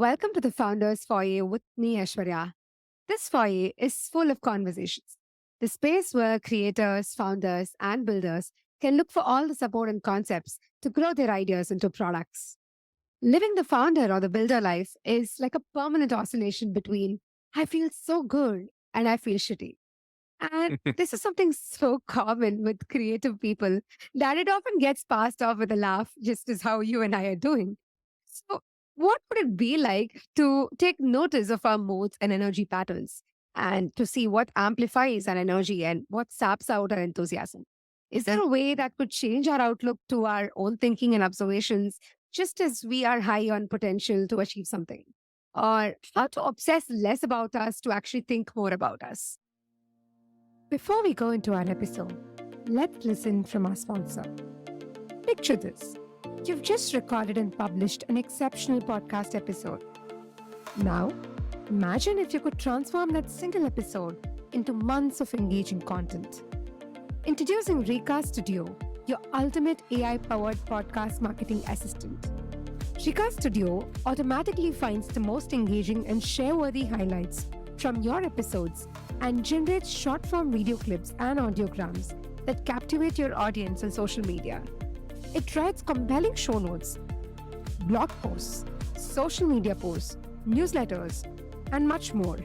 Welcome to the Founders Foyer with me, Aishwarya. This foyer is full of conversations. The space where creators, founders, and builders can look for all the support and concepts to grow their ideas into products. Living the founder or the builder life is like a permanent oscillation between I feel so good and I feel shitty. And this is something so common with creative people that it often gets passed off with a laugh, just as how you and I are doing. So, what would it be like to take notice of our moods and energy patterns and to see what amplifies our energy and what saps out our enthusiasm? Is there a way that could change our outlook to our own thinking and observations, just as we are high on potential to achieve something? Or how to obsess less about us to actually think more about us? Before we go into our episode, let's listen from our sponsor. Picture this. You've just recorded and published an exceptional podcast episode. Now, imagine if you could transform that single episode into months of engaging content. Introducing Recast Studio, your ultimate AI-powered podcast marketing assistant. Recast Studio automatically finds the most engaging and share-worthy highlights from your episodes and generates short-form video clips and audiograms that captivate your audience on social media. It writes compelling show notes, blog posts, social media posts, newsletters, and much more.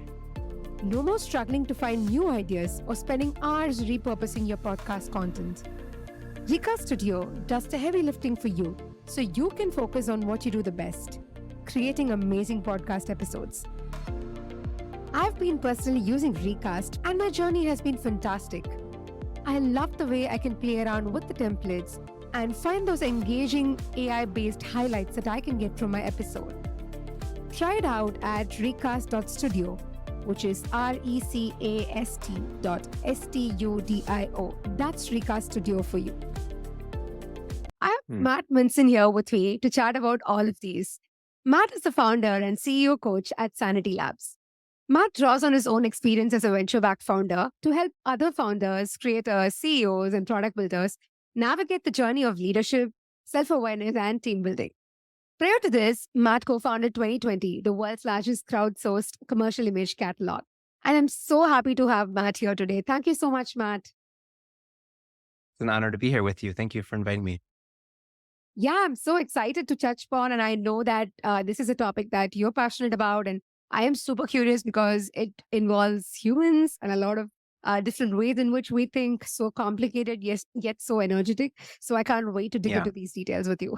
No more struggling to find new ideas or spending hours repurposing your podcast content. Recast Studio does the heavy lifting for you so you can focus on what you do the best, creating amazing podcast episodes. I've been personally using Recast and my journey has been fantastic. I love the way I can play around with the templates and find those engaging AI-based highlights that I can get from my episode. Try it out at recast.studio, which is recast.studio. That's Recast Studio for you. I have Matt Munson here with me to chat about all of these. Matt is the founder and CEO coach at Sanity Labs. Matt draws on his own experience as a venture-backed founder to help other founders, creators, CEOs, and product builders navigate the journey of leadership, self-awareness, and team building. Prior to this, Matt co-founded 2020, the world's largest crowdsourced commercial image catalog. And I'm so happy to have Matt here today. Thank you so much, Matt. It's an honor to be here with you. Thank you for inviting me. Yeah, I'm so excited to touch upon, and I know that this is a topic that you're passionate about, and I am super curious because it involves humans and a lot of different ways in which we think, so complicated, yes, yet so energetic. So I can't wait to dig into these details with you.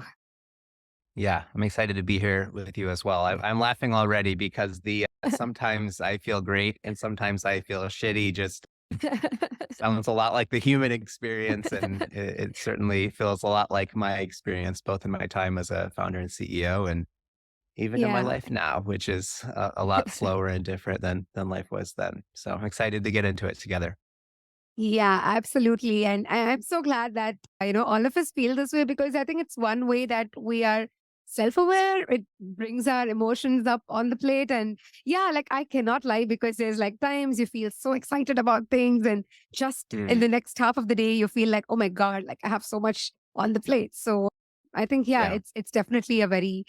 Yeah, I'm excited to be here with you as well. I'm laughing already because sometimes I feel great and sometimes I feel shitty. Just sounds a lot like the human experience, and it certainly feels a lot like my experience, both in my time as a founder and CEO, and even in my life now, which is a lot slower and different than life was then. So I'm excited to get into it together. Yeah, absolutely. And I'm so glad that, all of us feel this way because I think it's one way that we are self-aware. It brings our emotions up on the plate. And yeah, like I cannot lie because there's like times you feel so excited about things and just in the next half of the day, you feel like, oh my God, like I have so much on the plate. So I think, it's definitely a very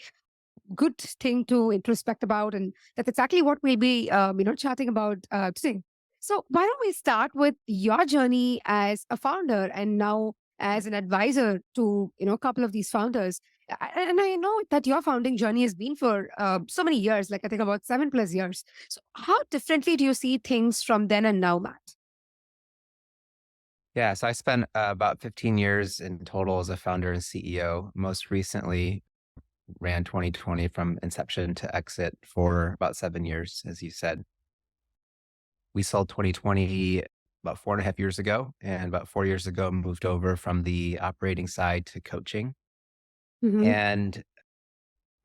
good thing to introspect about. And that's exactly what we'll be, chatting about today. So why don't we start with your journey as a founder and now as an advisor to, a couple of these founders. And I know that your founding journey has been for so many years, like I think about 7+ years. So how differently do you see things from then and now, Matt? Yeah, so I spent about 15 years in total as a founder and CEO. Most recently ran 2020 from inception to exit for about 7 years, as you said. We sold 2020 about 4.5 years ago, and about 4 years ago moved over from the operating side to coaching. And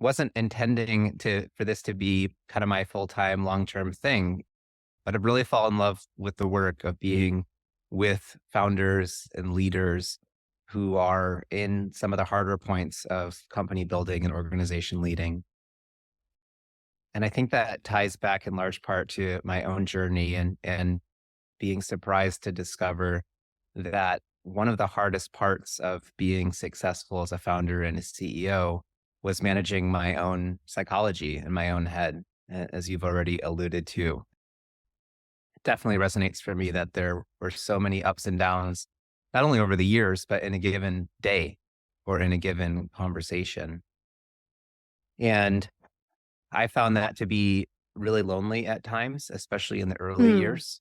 wasn't intending for this to be kind of my full-time long-term thing, but I've really fallen in love with the work of being with founders and leaders who are in some of the harder points of company building and organization leading. And I think that ties back in large part to my own journey and being surprised to discover that one of the hardest parts of being successful as a founder and a CEO was managing my own psychology in my own head, as you've already alluded to. It definitely resonates for me that there were so many ups and downs, not only over the years, but in a given day or in a given conversation. And I found that to be really lonely at times, especially in the early Hmm. years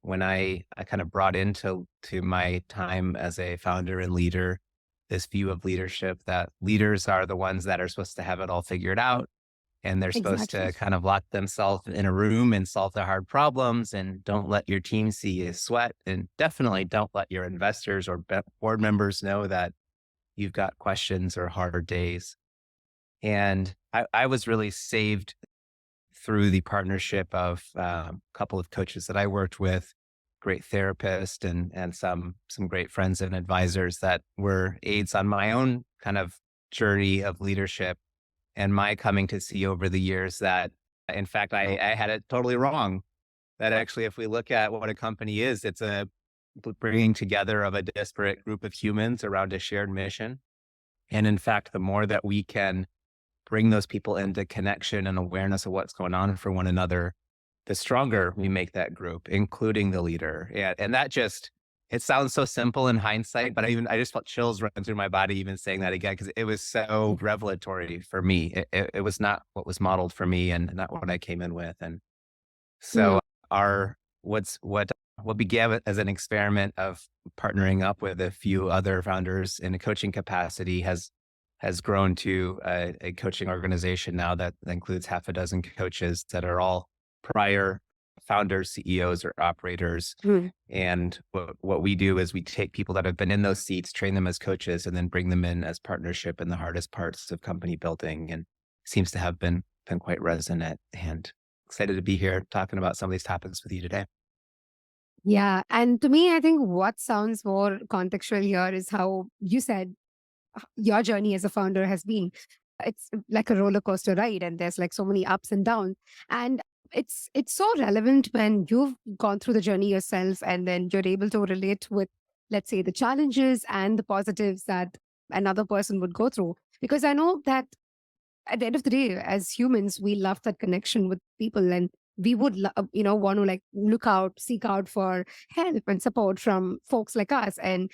when I kind of brought into my time as a founder and leader this view of leadership that leaders are the ones that are supposed to have it all figured out, and they're supposed Exactly. to kind of lock themselves in a room and solve the hard problems and don't let your team see you sweat, and definitely don't let your investors or board members know that you've got questions or harder days. And I was really saved through the partnership of a couple of coaches that I worked with, great therapist and some great friends and advisors that were aids on my own kind of journey of leadership and my coming to see over the years that, in fact, I had it totally wrong. That actually, if we look at what a company is, it's a bringing together of a disparate group of humans around a shared mission. And in fact, the more that we can bring those people into connection and awareness of what's going on for one another, the stronger we make that group, including the leader. And that just, it sounds so simple in hindsight, but I just felt chills run through my body even saying that again, because it was so revelatory for me. It was not what was modeled for me and not what I came in with. And Hmm. so our what began as an experiment of partnering up with a few other founders in a coaching capacity has grown to a coaching organization now that includes half a dozen coaches that are all prior founders, CEOs, or operators. Hmm. And what we do is we take people that have been in those seats, train them as coaches, and then bring them in as partnership in the hardest parts of company building. And seems to have been quite resonant. And excited to be here talking about some of these topics with you today. Yeah. And to me, I think what sounds more contextual here is how you said your journey as a founder has been. It's like a roller coaster ride, and there's like so many ups and downs. And it's so relevant when you've gone through the journey yourself, and then you're able to relate with, let's say, the challenges and the positives that another person would go through. Because I know that at the end of the day, as humans, we love that connection with people, and we would want to like seek out for help and support from folks like us. And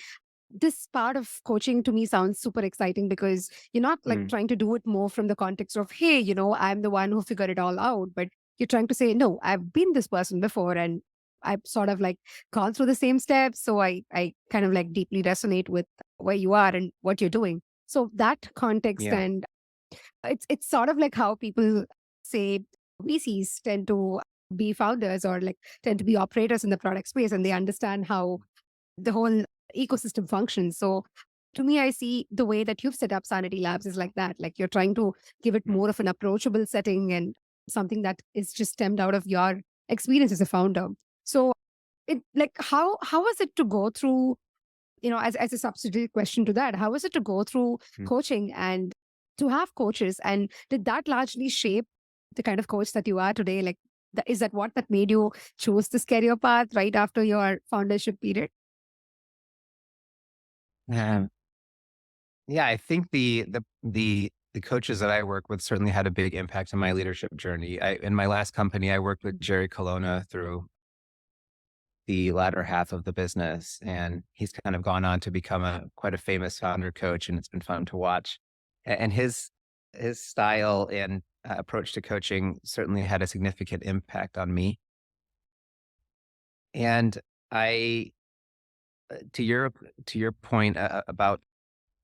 this part of coaching to me sounds super exciting because you're not like Mm, trying to do it more from the context of, hey, I'm the one who figured it all out, but you're trying to say, no, I've been this person before, and I've sort of like gone through the same steps. So I kind of like deeply resonate with where you are and what you're doing. So that context, yeah. and it's sort of like how people say VCs tend to be founders or like tend to be operators in the product space, and they understand how the whole ecosystem functions. So to me, I see the way that you've set up Sanity Labs is like that. Like you're trying to give it Mm, more of an approachable setting and something that is just stemmed out of your experience as a founder. So it like how was it to go through, as a subsidiary question to that, how was it to go through mm. coaching and to have coaches? And did that largely shape the kind of coach that you are today? Like, is that what that made you choose this career path right after your foundership period? Um, yeah, I think the coaches that I work with certainly had a big impact on my leadership journey. In my last company, I worked with Jerry Colonna through the latter half of the business, and he's kind of gone on to become a quite a famous founder coach, and it's been fun to watch. And his style and approach to coaching certainly had a significant impact on me. And I, to your point about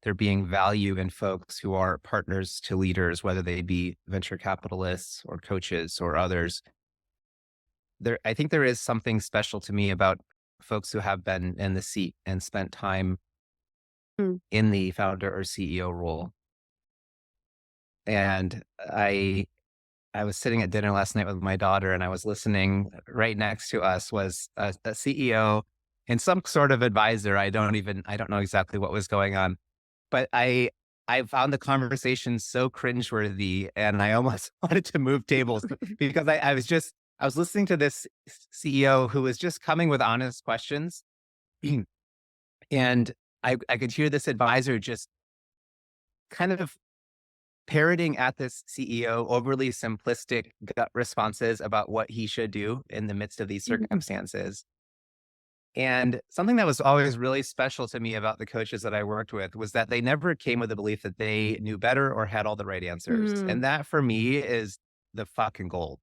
there being value in folks who are partners to leaders, whether they be venture capitalists or coaches or others. I think there is something special to me about folks who have been in the seat and spent time Mm. in the founder or CEO role. And I was sitting at dinner last night with my daughter, and I was listening. Right next to us was a CEO and some sort of advisor. I don't know exactly what was going on, but I found the conversation so cringeworthy, and I almost wanted to move tables because I was listening to this CEO who was just coming with honest questions, and I could hear this advisor just kind of parroting at this CEO overly simplistic gut responses about what he should do in the midst of these Mhm. circumstances. And something that was always really special to me about the coaches that I worked with was that they never came with the belief that they knew better or had all the right answers. Mm. And that for me is the fucking gold.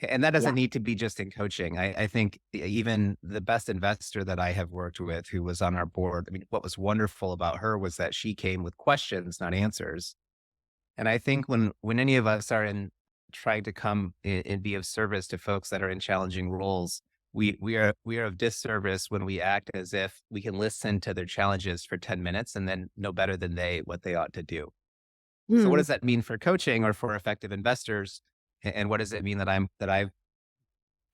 And that Yeah. doesn't need to be just in coaching. I think even the best investor that I have worked with who was on our board, I mean, what was wonderful about her was that she came with questions, not answers. And I think when any of us are in trying to come and be of service to folks that are in challenging roles, we are of disservice when we act as if we can listen to their challenges for 10 minutes and then know better than they what they ought to do. So what Mm. does that mean for coaching or for effective investors? And what does it mean that I've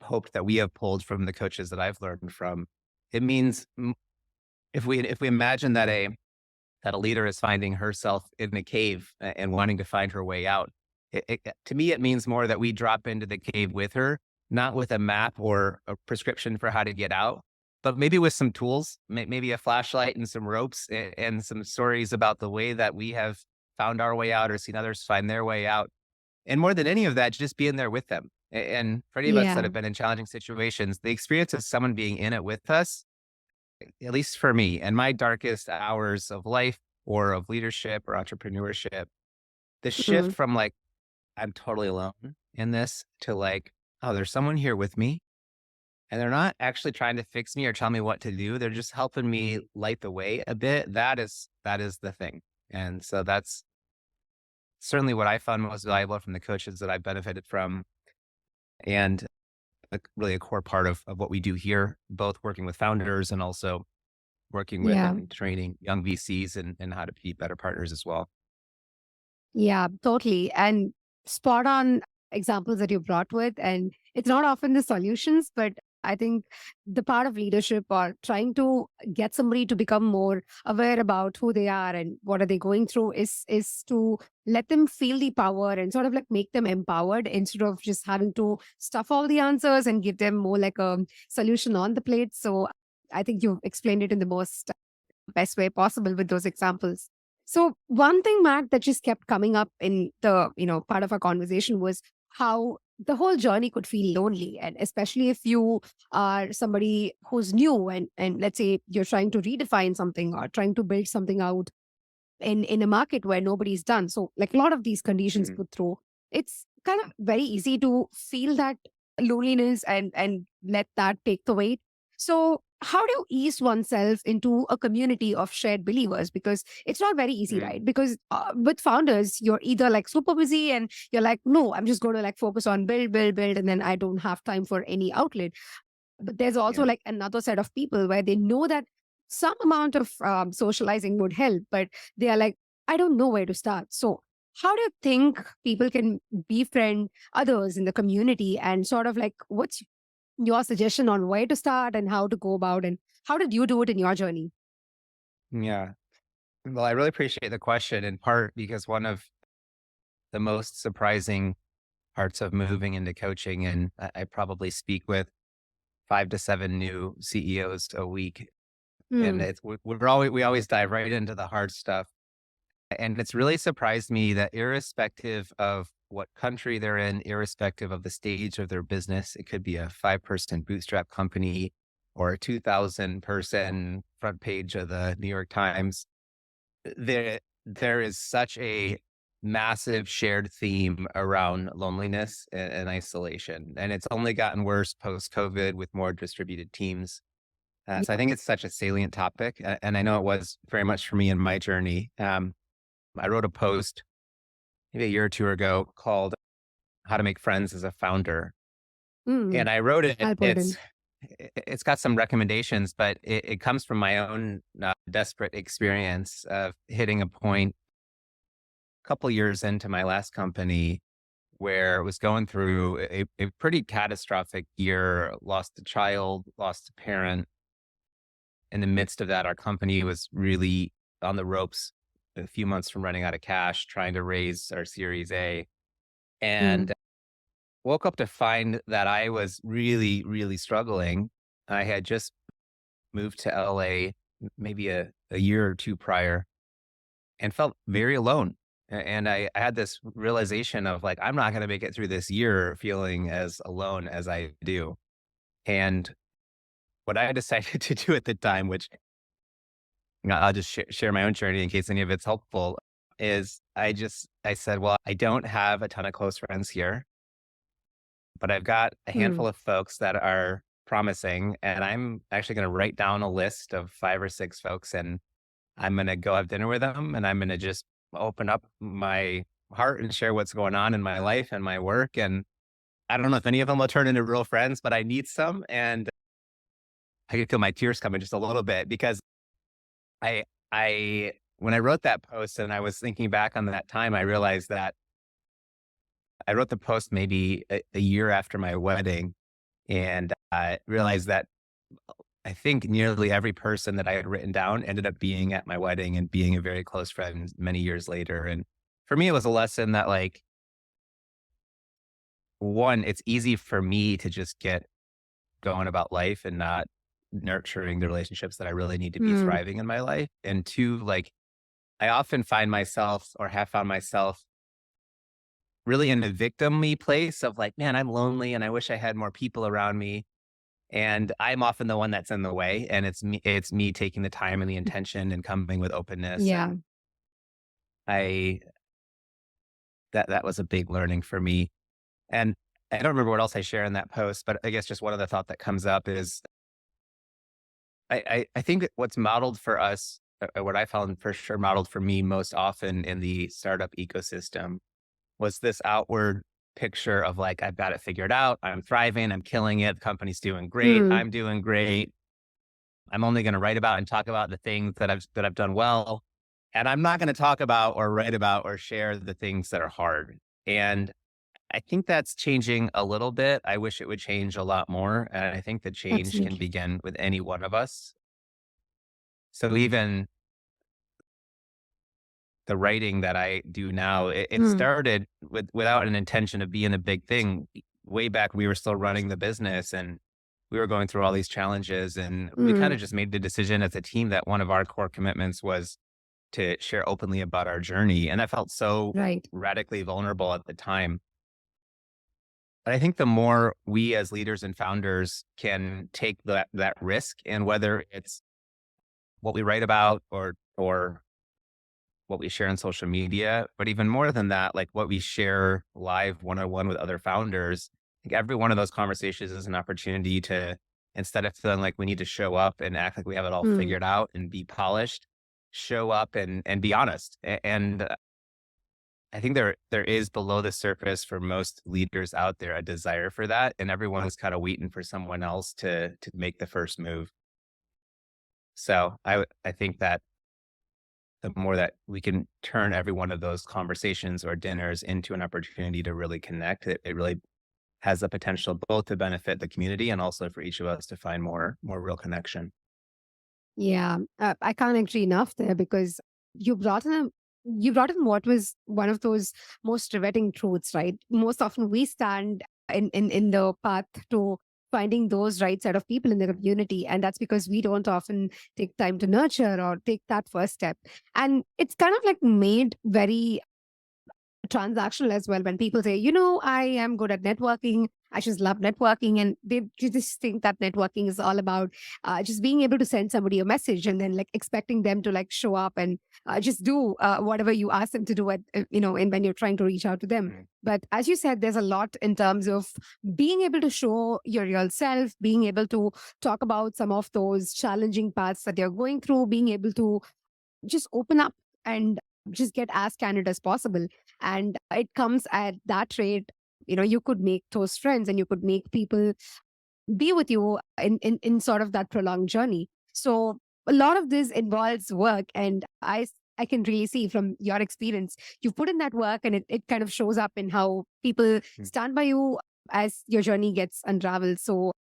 hoped that we have pulled from the coaches that I've learned from? It means if we imagine that a leader is finding herself in a cave and wanting to find her way out. To me, it means more that we drop into the cave with her, not with a map or a prescription for how to get out, but maybe with some tools, maybe a flashlight and some ropes and some stories about the way that we have found our way out or seen others find their way out. And more than any of that, just being there with them. And for any of us that Yeah. have been in challenging situations, the experience of someone being in it with us, at least for me, and my darkest hours of life or of leadership or entrepreneurship, the shift Mm. from like, I'm totally alone in this to like, oh, there's someone here with me. And they're not actually trying to fix me or tell me what to do. They're just helping me light the way a bit. That is the thing. And so that's certainly what I found most valuable from the coaches that I've benefited from. And really a core part of what we do here, both working with founders and also working with Yeah. and training young VCs and how to be better partners as well. Yeah, totally. And spot on examples that you brought with. And it's not often the solutions, but I think the part of leadership or trying to get somebody to become more aware about who they are and what are they going through is to let them feel the power and sort of like make them empowered instead of just having to stuff all the answers and give them more like a solution on the plate. So I think you've explained it in the most best way possible with those examples. So one thing, Matt, that just kept coming up in the, part of our conversation was how the whole journey could feel lonely. And especially if you are somebody who's new and let's say you're trying to redefine something or trying to build something out in a market where nobody's done. So like a lot of these conditions Mhm. put through, it's kind of very easy to feel that loneliness and let that take the weight. So how do you ease oneself into a community of shared believers? Because it's not very easy, Mhm. right? Because with founders, you're either like super busy and you're like, no, I'm just going to like focus on build, build, build, and then I don't have time for any outlet. But there's also Yeah. like another set of people where they know that some amount of socializing would help, but they are like, I don't know where to start. So, how do you think people can befriend others in the community and sort of like what's your suggestion on where to start and how to go about and how did you do it in your journey? Yeah. Well, I really appreciate the question in part because one of the most surprising parts of moving into coaching, and I probably speak with 5 to 7 new CEOs a week, and Hmm. we always dive right into the hard stuff. And it's really surprised me that irrespective of what country they're in, irrespective of the stage of their business, it could be a 5-person bootstrap company or a 2,000 person front page of the New York Times. There is such a massive shared theme around loneliness and isolation. And it's only gotten worse post COVID with more distributed teams. So I Yeah. think it's such a salient topic. And I know it was very much for me in my journey. I wrote a post maybe a year or two ago called How to Make Friends as a Founder. Hmm. And I wrote it, I'll put it in. it's got some recommendations, but it comes from my own desperate experience of hitting a point a couple years into my last company where it was going through a pretty catastrophic year, lost a child, lost a parent. In the midst of that, our company was really on the ropes a few months from running out of cash, trying to raise our Series A. Hmm. And woke up to find that I was really, really struggling. I had just moved to LA maybe a year or two prior and felt very alone. And I had this realization of like, I'm not going to make it through this year feeling as alone as I do. And what I decided to do at the time, which I'll just share my own journey in case any of it's helpful, is I said, well, I don't have a ton of close friends here, but I've got a Hmm. handful of folks that are promising. And I'm actually going to write down a list of 5 or 6 folks, and I'm going to go have dinner with them. And I'm going to just open up my heart and share what's going on in my life and my work. And I don't know if any of them will turn into real friends, but I need some. And I could feel my tears coming just a little bit because I when I wrote that post and I was thinking back on that time, I realized that I wrote the post maybe a year after my wedding, and I realized that I think nearly every person that I had written down ended up being at my wedding and being a very close friend many years later. And for me, it was a lesson that like, one, it's easy for me to just get going about life and not nurturing the relationships that I really need to be Hmm. thriving in my life. And two, like I often find myself or have found myself really in a victim-y place of like, man, I'm lonely and I wish I had more people around me. And I'm often the one that's in the way. And it's me taking the time and the intention and coming with openness. Yeah. And I that was a big learning for me. And I don't remember what else I share in that post, but I guess just one other thought that comes up is I think that what's modeled for us, what I found for sure modeled for me most often in the startup ecosystem was this outward picture of like, I've got it figured out. I'm thriving. I'm killing it. The company's doing great. Hmm. I'm doing great. I'm only going to write about and talk about the things that I've done well. And I'm not going to talk about or write about or share the things that are hard. And I think that's changing a little bit. I wish it would change a lot more. And I think the change can Absolutely. begin with any one of us. So even the writing that I do now, it Hmm. started without an intention of being a big thing. Way back, we were still running the business and we were going through all these challenges. And we kind Hmm. of just made the decision as a team that one of our core commitments was to share openly about our journey. And I felt so Right. radically vulnerable at the time. But I think the more we as leaders and founders can take that risk, and whether it's what we write about or what we share on social media, but even more than that, like what we share live one-on-one with other founders. I think every one of those conversations is an opportunity to, instead of feeling like we need to show up and act like we have it all Hmm. figured out and be polished, show up and be honest. And I think there is below the surface for most leaders out there a desire for that, and everyone is kind of waiting for someone else to make the first move. So I think that the more that we can turn every one of those conversations or dinners into an opportunity to really connect, it really has the potential both to benefit the community and also for each of us to find more real connection. Yeah, I can't agree enough there because you brought in a you brought in what was one of those most riveting truths, right? Most often we stand in the path to finding those right set of people in the community, and that's because we don't often take time to nurture or take that first step. And it's kind of like made very transactional as well when people say, I am good at networking. I just love networking. And they just think that networking is all about just being able to send somebody a message and then like expecting them to like show up and just do whatever you ask them to do and when you're trying to reach out to them. Mm. But as you said, there's a lot in terms of being able to show your real self, being able to talk about some of those challenging paths that you're going through, being able to just open up and just get as candid as possible. And it comes at that rate, you could make those friends and you could make people be with you in sort of that prolonged journey. So a lot of this involves work. And I can really see from your experience, you put in that work and it kind of shows up in how people Mm. stand by you as your journey gets unraveled. So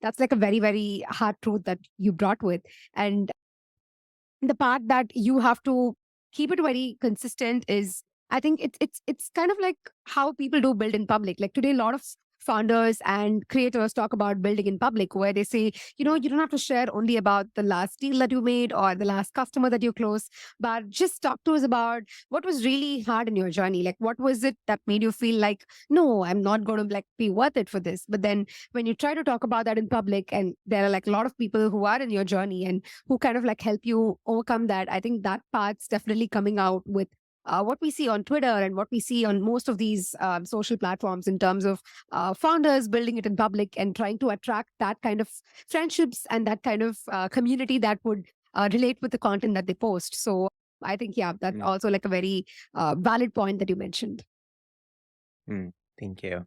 that's like a very, very hard truth that you brought with. And the part that you have to keep it very consistent is I think it's kind of like how people do build in public. Like today a lot of founders and creators talk about building in public, where they say, you know, you don't have to share only about the last deal that you made or the last customer that you closed, but just talk to us about what was really hard in your journey. Like, what was it that made you feel like, no, I'm not going to like be worth it for this? But then when you try to talk about that in public, and there are like a lot of people who are in your journey and who kind of like help you overcome that, I think that part's definitely coming out with what we see on Twitter and what we see on most of these social platforms in terms of founders building it in public and trying to attract that kind of friendships and that kind of community that would relate with the content that they post. So I think, yeah, that's Mm, also like a very valid point that you mentioned. mm, thank you.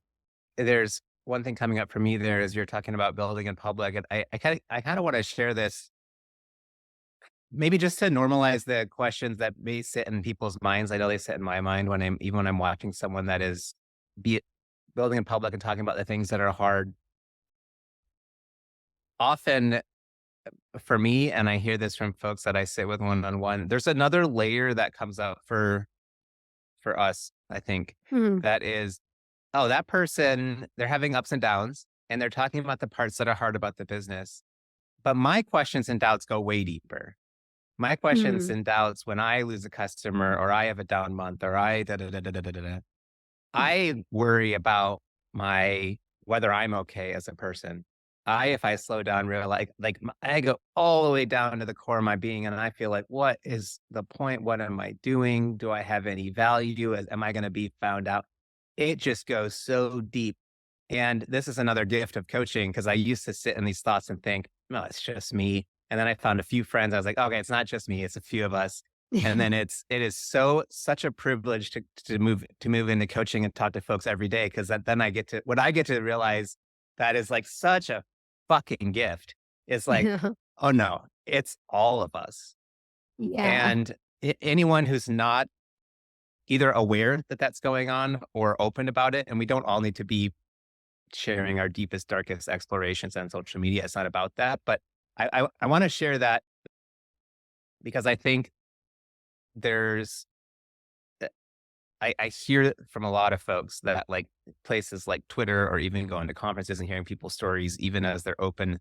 There's one thing coming up for me there is you're talking about building in public, and I kind of want to share this, maybe just to normalize the questions that may sit in people's minds. I know they sit in my mind when I'm watching someone that is be it building in public and talking about the things that are hard. Often for me, and I hear this from folks that I sit with one on one, there's another layer that comes up for us, I think, Hmm. that is, oh, that person, they're having ups and downs and they're talking about the parts that are hard about the business. But my questions and doubts go way deeper. My questions Hmm. and doubts when I lose a customer or I have a down month or I da da da da da da da. Da, I worry about my whether I'm okay as a person. If I slow down, real I go all the way down to the core of my being, and I feel like, what is the point? What am I doing? Do I have any value? Am I going to be found out? It just goes so deep. And this is another gift of coaching because I used to sit in these thoughts and think, no, it's just me. And then I found a few friends. I was like, okay, it's not just me, it's a few of us. And then it is such a privilege to move into coaching and talk to folks every day because then I get to realize that is like such a fucking gift. It's like, oh no, it's all of us. Yeah. And anyone who's not either aware that that's going on or open about it, and we don't all need to be sharing our deepest, darkest explorations on social media. It's not about that, but I want to share that because I think there's I hear from a lot of folks that like places like Twitter or even going to conferences and hearing people's stories, even as they're open,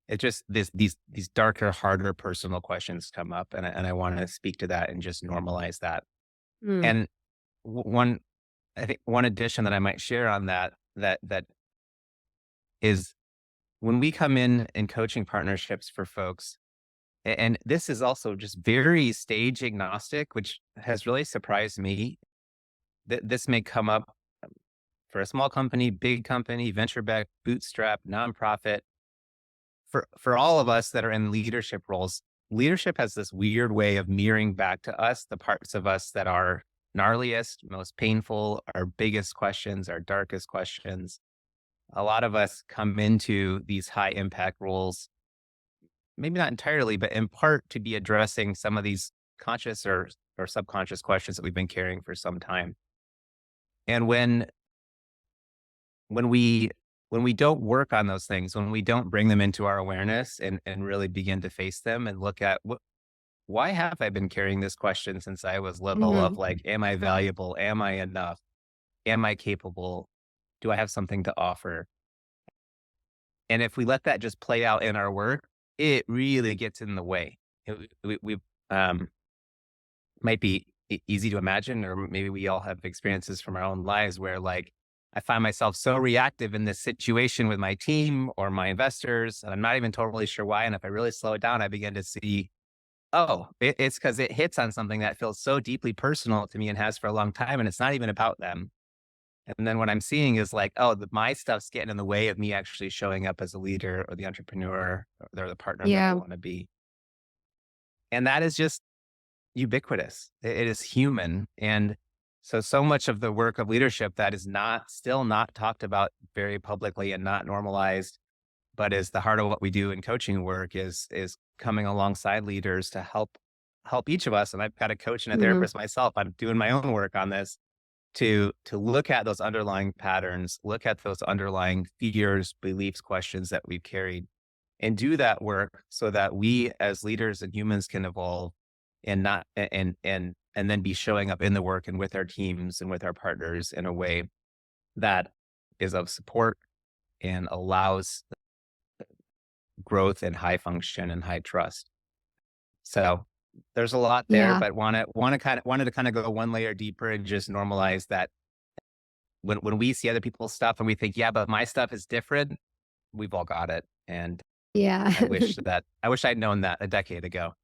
it just these darker, harder personal questions come up, and I want to speak to that and just normalize that. Mm. And one I think one addition that I might share on that is when we come in coaching partnerships for folks, and this is also just very stage agnostic, which has really surprised me. That this may come up for a small company, big company, venture back, bootstrap, nonprofit. For all of us that are in leadership roles, leadership has this weird way of mirroring back to us the parts of us that are gnarliest, most painful, our biggest questions, our darkest questions. A lot of us come into these high impact roles, maybe not entirely, but in part to be addressing some of these conscious or subconscious questions that we've been carrying for some time. And when we when we don't work on those things, when we don't bring them into our awareness and really begin to face them and look at why have I been carrying this question since I was little of Mhm. like, am I valuable? Am I enough? Am I capable? Do I have something to offer? And if we let that just play out in our work, it really gets in the way. We might be easy to imagine, or maybe we all have experiences from our own lives where like I find myself so reactive in this situation with my team or my investors, and I'm not even totally sure why. And if I really slow it down, I begin to see, oh, it's because it hits on something that feels so deeply personal to me and has for a long time. And it's not even about them. And then what I'm seeing is like, oh, my stuff's getting in the way of me actually showing up as a leader or the entrepreneur or the partner that I Yeah. want to be. And that is just ubiquitous. It is human. And so much of the work of leadership that is still not talked about very publicly and not normalized, but is the heart of what we do in coaching work is coming alongside leaders to help each of us. And I've got a coach and a Mhm. therapist myself. I'm doing my own work on this to look at those underlying patterns, look at those underlying fears, beliefs, questions that we've carried, and do that work so that we as leaders and humans can evolve and not and then be showing up in the work and with our teams and with our partners in a way that is of support and allows growth and high function and high trust. So there's a lot there, Yeah. but wanted to kind of go one layer deeper and just normalize that when we see other people's stuff and we think, yeah, but my stuff is different, we've all got it. And Yeah. I wish I'd known that a decade ago.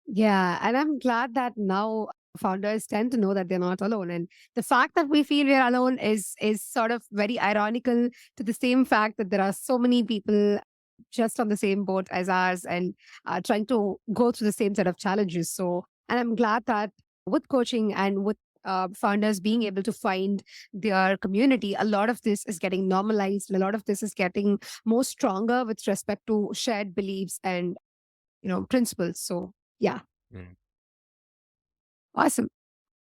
Yeah, and I'm glad that now founders tend to know that they're not alone. And the fact that we feel we're alone is sort of very ironical to the same fact that there are so many people just on the same boat as ours and trying to go through the same set of challenges. So, and I'm glad that with coaching and with founders being able to find their community, a lot of this is getting normalized, and a lot of this is getting more stronger with respect to shared beliefs and principles. So, yeah. Mm. Awesome.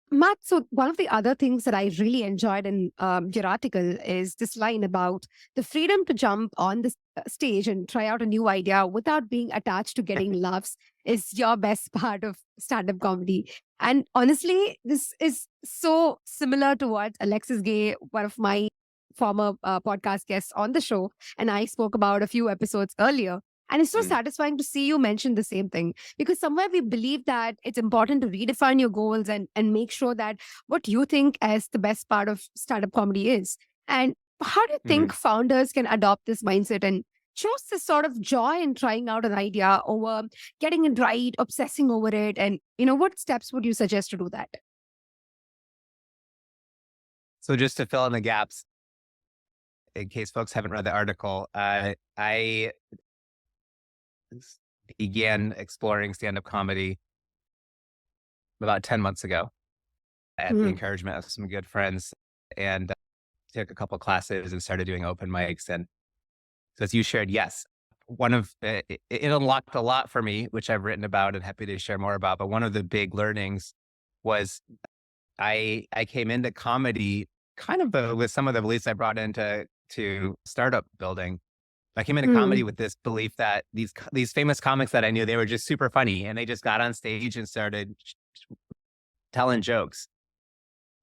Matt, so one of the other things that I really enjoyed in your article is this line about the freedom to jump on the stage and try out a new idea without being attached to getting laughs is your best part of stand-up comedy. And honestly, this is so similar to what Alexis Gay, one of my former podcast guests on the show, and I spoke about a few episodes earlier. And it's so Mm. satisfying to see you mention the same thing, because somewhere we believe that it's important to redefine your goals and make sure that what you think as the best part of startup comedy is. And how do you think Mhm. founders can adopt this mindset and choose this sort of joy in trying out an idea over getting it right, obsessing over it? And, what steps would you suggest to do that? So just to fill in the gaps, in case folks haven't read the article, I began exploring stand-up comedy about 10 months ago at the Mm, encouragement of some good friends, and took a couple classes and started doing open mics. And so as you shared, yes, it unlocked a lot for me, which I've written about and happy to share more about. But one of the big learnings was I came into comedy kind of with some of the beliefs I brought into startup building. I came into comedy mm, with this belief that these famous comics that I knew, they were just super funny, and they just got on stage and started telling jokes.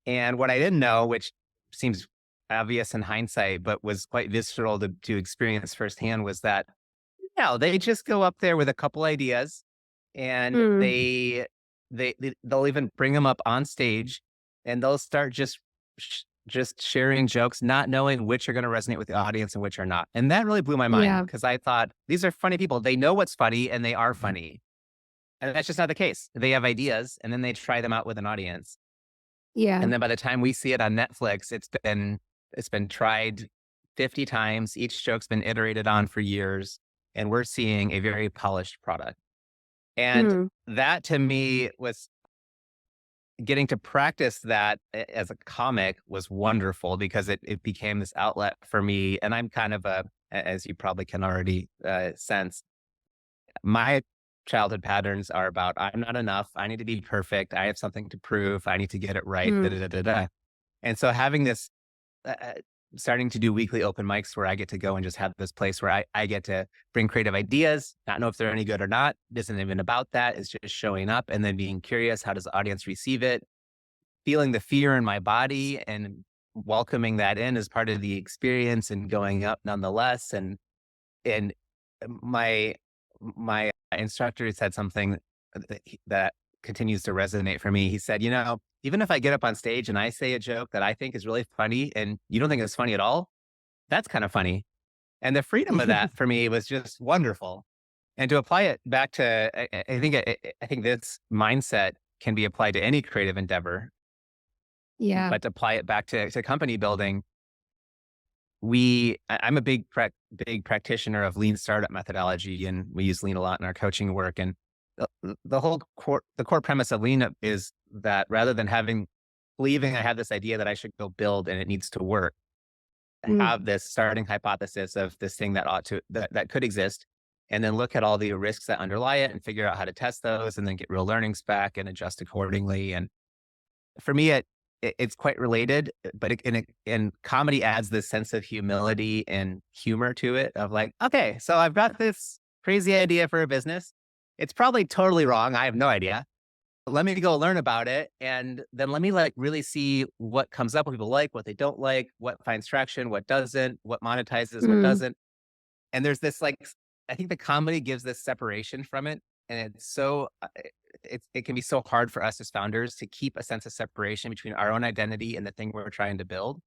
And what I didn't know, which seems obvious in hindsight, but was quite visceral to experience firsthand, was that they just go up there with a couple ideas, and mm. they'll even bring them up on stage, and they'll start just sharing jokes, not knowing which are going to resonate with the audience and which are not. And that really blew my mind Yeah, because I thought these are funny people. They know what's funny and they are funny. And that's just not the case. They have ideas and then they try them out with an audience. yeah. And then by the time we see it on Netflix, it's been tried 50 times. Each joke's been iterated on for years, and we're seeing a very polished product. And Mm, that to me was getting to practice that as a comic was wonderful because it became this outlet for me. And I'm kind of as you probably can already sense, my childhood patterns are about I'm not enough. I need to be perfect. I have something to prove. I need to get it right. Da, mm. da, da, da, da. And so having this, starting to do weekly open mics where I get to go and just have this place where I get to bring creative ideas, not know if they're any good or not. It isn't even about that. It's just showing up and then being curious. How does the audience receive it? Feeling the fear in my body and welcoming that in as part of the experience and going up nonetheless. And my instructor said something that continues to resonate for me. He said, even if I get up on stage and I say a joke that I think is really funny and you don't think it's funny at all, that's kind of funny. And the freedom of that for me was just wonderful. And to apply it back to, I think this mindset can be applied to any creative endeavor, Yeah. but to apply it back to company building, I'm a big practitioner of lean startup methodology, and we use lean a lot in our coaching work. And the core premise of lean is that rather than believing I have this idea that I should go build and it needs to work, Mm, have this starting hypothesis of this thing that could exist, and then look at all the risks that underlie it and figure out how to test those, and then get real learnings back and adjust accordingly. And for me, it's quite related, but and comedy adds this sense of humility and humor to it of like, okay, so I've got this crazy idea for a business. It's probably totally wrong. I have no idea. let me go learn about it. And then let me like really see what comes up, what people like, what they don't like, what finds traction, what doesn't, what monetizes, what Mm. doesn't. And there's this like, I think the comedy gives this separation from it. And it's so, it can be so hard for us as founders to keep a sense of separation between our own identity and the thing we're trying to build.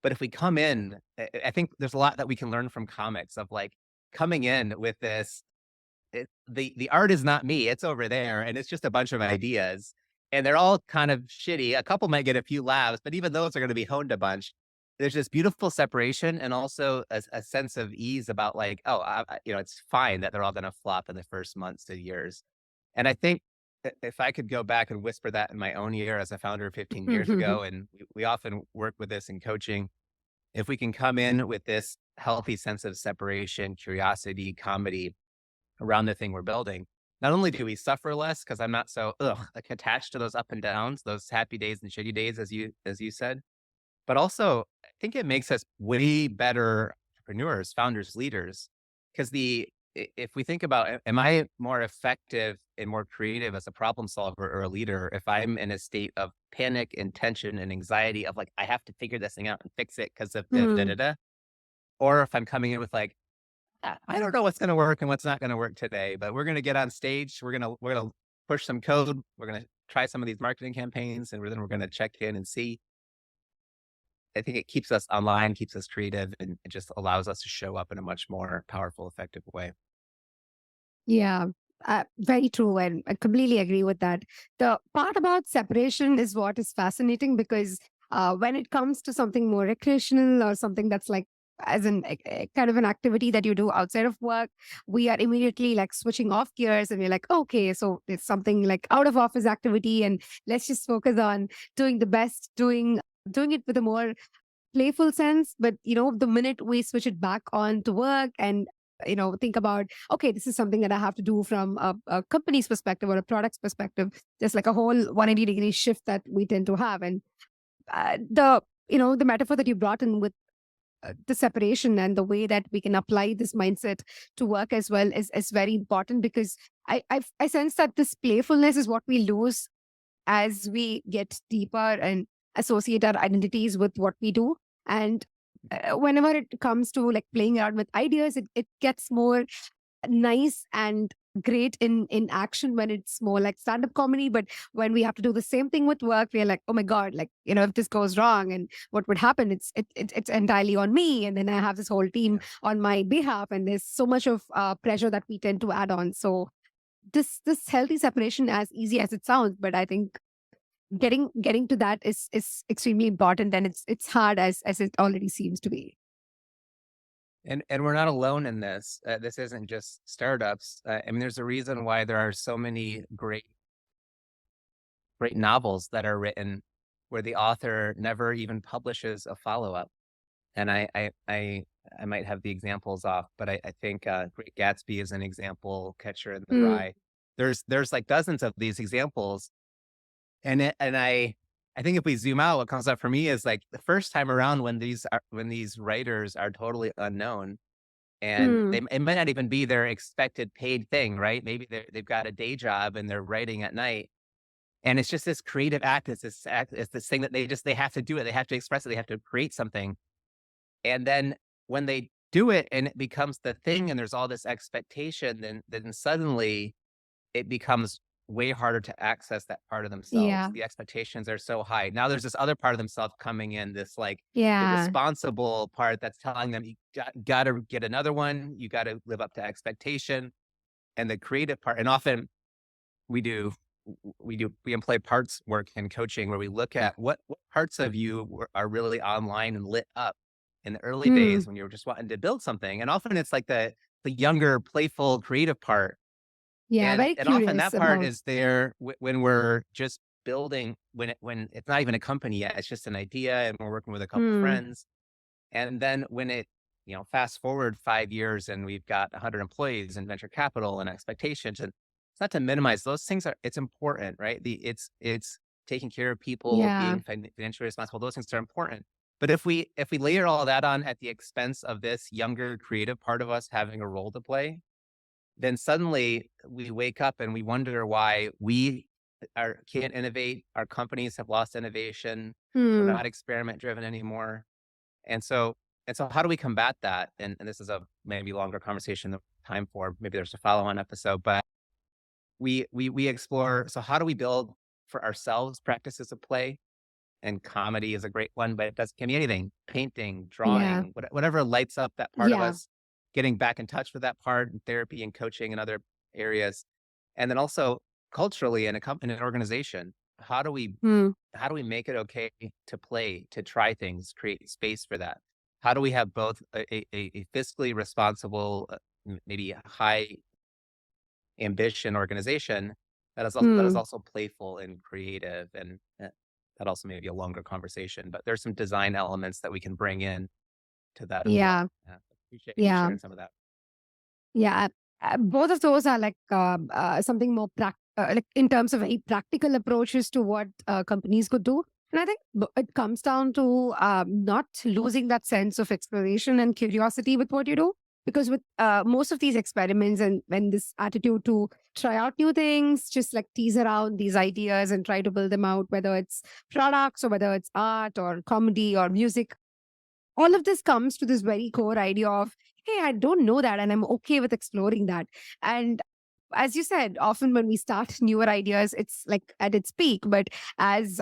But if we come in, I think there's a lot that we can learn from comics of like coming in with this the art is not me, it's over there, and it's just a bunch of ideas, and they're all kind of shitty. A couple might get a few laughs, but even those are gonna be honed a bunch. There's this beautiful separation and also a sense of ease about like, oh, it's fine that they're all gonna flop in the first months to years. And I think if I could go back and whisper that in my own ear as a founder 15 years ago, and we often work with this in coaching, if we can come in with this healthy sense of separation, curiosity, comedy, around the thing we're building, not only do we suffer less because I'm not so like attached to those up and downs, those happy days and shitty days, as you said, but also I think it makes us way better entrepreneurs, founders, leaders. Because if we think about, am I more effective and more creative as a problem solver or a leader if I'm in a state of panic and tension and anxiety of like I have to figure this thing out and fix it because of da da Mm. da da, or if I'm coming in with like I don't know what's gonna work and what's not gonna work today, but we're gonna get on stage. We're gonna push some code. We're gonna try some of these marketing campaigns, and then we're gonna check in and see. I think it keeps us online, keeps us creative, and it just allows us to show up in a much more powerful, effective way. Yeah, very true. And I completely agree with that. The part about separation is what is fascinating because when it comes to something more recreational or something that's like, as in a kind of an activity that you do outside of work, we are immediately like switching off gears and we're like, okay, so it's something like out of office activity, and let's just focus on doing the best, doing it with a more playful sense. But the minute we switch it back on to work and think about, okay, this is something that I have to do from a company's perspective or a product's perspective, just like a whole 180-degree shift that we tend to have. And the metaphor that you brought in with the separation and the way that we can apply this mindset to work as well is very important, because I sense that this playfulness is what we lose as we get deeper and associate our identities with what we do. And whenever it comes to like playing around with ideas, it gets more nice and great in action when it's more like stand-up comedy. But when we have to do the same thing with work, we're like, oh my god, like if this goes wrong and what would happen, it's entirely on me, and then I have this whole team Yeah. on my behalf, and there's so much of pressure that we tend to add on. So this healthy separation, as easy as it sounds, but I think getting to that is extremely important, and it's hard as it already seems to be. And we're not alone in this. This isn't just startups. I mean, there's a reason why there are so many great novels that are written where the author never even publishes a follow up. And I might have the examples off, but I think Great Gatsby is an example, Catcher in the Mm, Rye. There's like dozens of these examples, and I think if we zoom out, what comes up for me is like the first time around when these writers are totally unknown, and mm, it might not even be their expected paid thing, right? Maybe they've got a day job and they're writing at night, and it's just this creative act. It's this thing that they have to do it. They have to express it. They have to create something, and then when they do it and it becomes the thing and there's all this expectation, then suddenly it becomes way harder to access that part of themselves. yeah, The expectations are so high. Now there's this other part of themselves coming in, this like the yeah, responsible part that's telling them you gotta get another one, you gotta live up to expectation, and the creative part. And often we do we employ parts work in coaching where we look at what parts of you are really online and lit up in the early mm, days when you were just wanting to build something. And often it's like the younger, playful, creative part. yeah, very And often curious that part about. is there when we're just building, when it's not even a company yet, it's just an idea and we're working with a couple Mm, friends. And then when it, fast forward 5 years and we've got 100 employees and venture capital and expectations, and it's not to minimize those things it's important, right? It's taking care of people, yeah, being financially responsible. Those things are important. But if we layer all that on at the expense of this younger creative part of us having a role to play, then suddenly we wake up and we wonder why we can't innovate. Our companies have lost innovation. We're Hmm. not experiment driven anymore. And so how do we combat that? And this is a maybe longer conversation than time for. Maybe there's a follow-on episode, but we explore, so how do we build for ourselves practices of play? And comedy is a great one, but it does can be anything, painting, Yeah. drawing, whatever lights up that part of Yeah. us, getting back in touch with that part in therapy and coaching and other areas. And then also culturally in an organization, Hmm. how do we make it okay to play, to try things, create space for that? How do we have both a fiscally responsible, maybe high ambition organization that is Hmm. also playful and creative, and that also may be a longer conversation, but there's some design elements that we can bring in to that as well. Yeah. Yeah, appreciate you Yeah. sharing some of that. Yeah. Both of those are like something more like in terms of very practical approaches to what companies could do. And I think it comes down to not losing that sense of exploration and curiosity with what you do. Because with most of these experiments and when this attitude to try out new things, just like tease around these ideas and try to build them out, whether it's products or whether it's art or comedy or music, all of this comes to this very core idea of, hey, I don't know that and I'm okay with exploring that. And as you said, often when we start newer ideas, it's like at its peak, but as